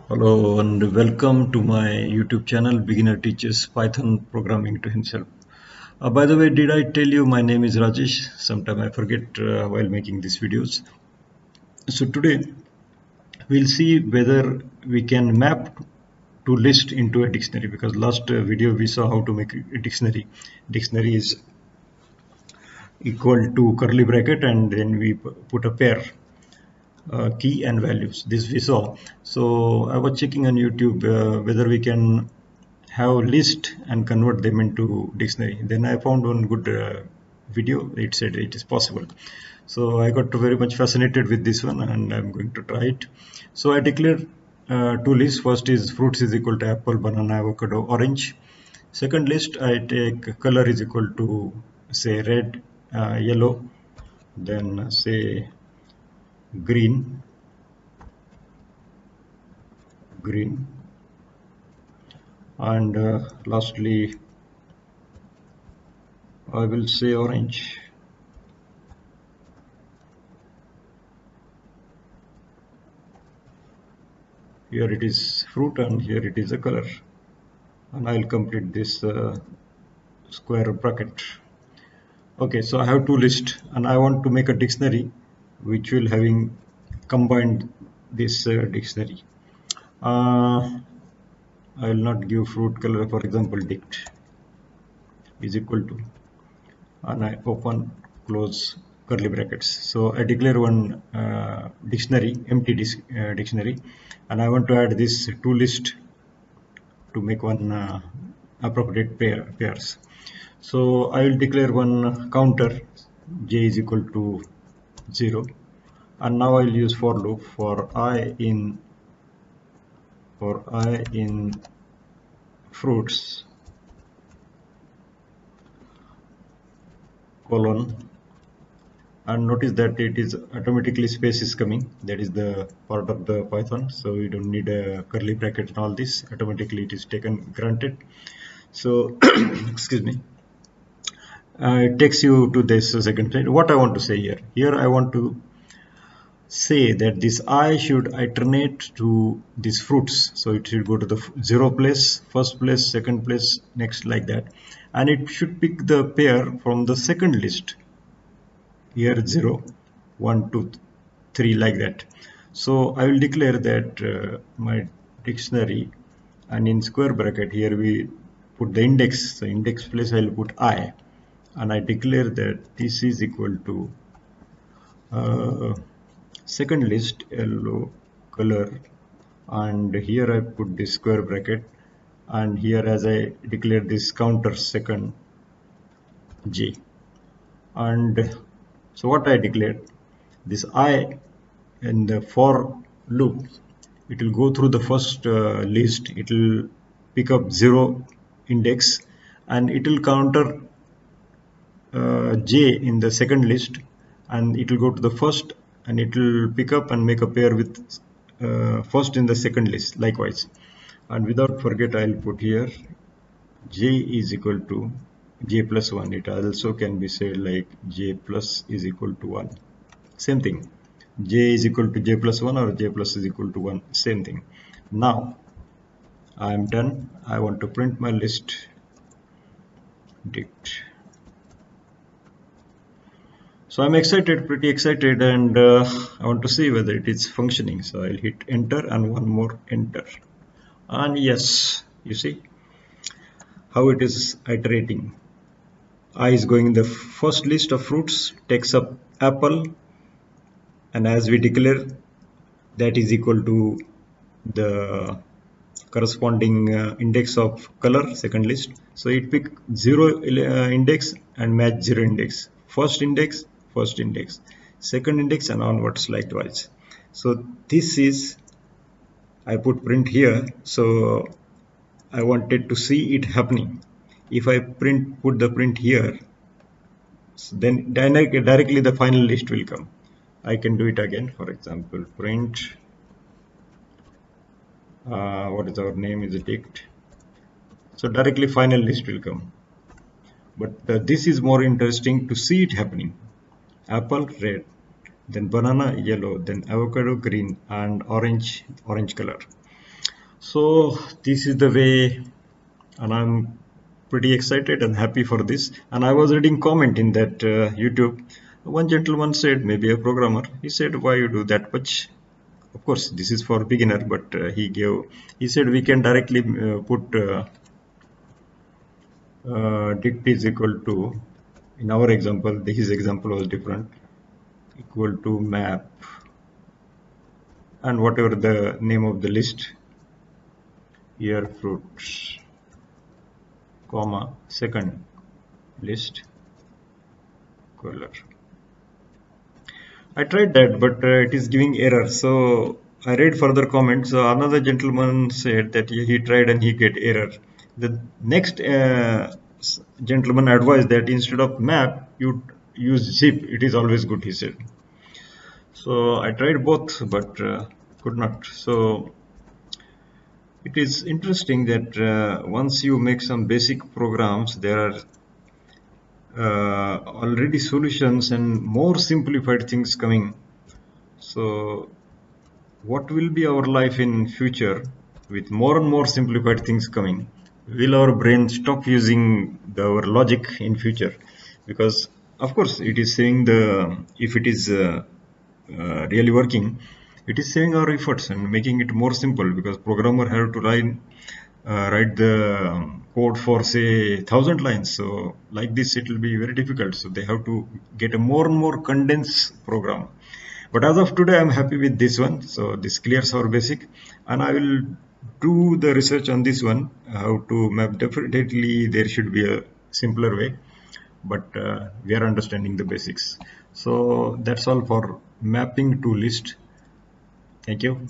Hello and welcome to my YouTube channel, Beginner Teaches Python Programming to himself. By the way, did I tell you my name is Rajesh? Sometime I forget while making these videos. So today we'll see whether we can map to list into a dictionary, because last video we saw how to make a dictionary. Dictionary is equal to curly bracket and then we put a pair. Key and values, this we saw. So I was checking on YouTube whether we can have list and convert them into dictionary. Then I found one good video. It said it is possible. So I got very much fascinated with this one and I'm going to try it. So I declared two lists. First is fruits is equal to apple, banana, avocado, orange. Second list I take color is equal to say red, yellow, then say green, and lastly I will say orange. Here it is fruit and here it is a color, and I'll complete this square bracket. Okay, so I have two lists and I want to make a dictionary which will having combined this dictionary. I will not give fruit color, for example dict is equal to, and I open close curly brackets. So I declare one dictionary, empty dictionary, and I want to add this two list to make one appropriate pairs. So I will declare one counter j is equal to 0, and now I will use for loop for I in fruits colon, and notice that it is automatically space is coming. That is the part of the Python, so we don't need a curly bracket and all this. Automatically it is taken granted. So excuse me, it takes you to this second slide. What I want to say here I want to say that this I should alternate to these fruits, so it should go to the 0 place, first place, second place, next, like that, and it should pick the pair from the second list. Here 0, 1, 2, 3, like that. So I will declare that my dictionary, and in square bracket here we put the index. So index place I will put I, and I declare that this is equal to second list yellow color, and here I put this square bracket, and here as I declare this counter second j. And so what I declared, this I in the for loop, it will go through the first list, it will pick up 0 index, and it will counter j in the second list, and it will go to the first, and it will pick up and make a pair with first in the second list likewise. And without forget I'll put here j is equal to j plus 1. It also can be said like j plus is equal to 1. Same thing, j is equal to j plus 1 or j plus is equal to 1, same thing. Now I am done. I want to print my list dict. So I'm excited, pretty excited, and I want to see whether it is functioning. So I'll hit enter and one more enter, and yes, you see how it is iterating. I is going in the first list of fruits, takes up apple, and as we declare, that is equal to the corresponding index of color, second list. So it pick 0 index and match 0 index, first index, second index, and onwards likewise. So this is, I put print here, so I wanted to see it happening. If I put the print here, so then directly the final list will come. I can do it again. For example, print what is our name is a dict, so directly final list will come. But this is more interesting to see it happening. Apple red, then banana yellow, then avocado green, and orange color. So this is the way, and I'm pretty excited and happy for this. And I was reading comment in that YouTube. One gentleman said, maybe a programmer, he said, why you do that much? Of course this is for beginner, but he said we can directly put dict is equal to, in our example, his example was different, equal to map and whatever the name of the list, here fruits, comma, second list, color. I tried that, but it is giving error. So I read further comments. So another gentleman said that he tried and he get error. The next gentleman advised that instead of map, you use zip. It is always good, he said. So I tried both, but could not. So it is interesting that once you make some basic programs, there are already solutions and more simplified things coming. So what will be our life in future with more and more simplified things coming? Will our brain stop using our logic in future? Because of course it is saying the, if it is really working, it is saving our efforts and making it more simple, because programmer have to write the code for say 1,000 lines. So like this it will be very difficult, so they have to get a more and more condensed program. But as of today I'm happy with this one. So this clears our basic, and I will do the research on this one, how to map. Definitely there should be a simpler way, but we are understanding the basics. So that's all for mapping to list. Thank you.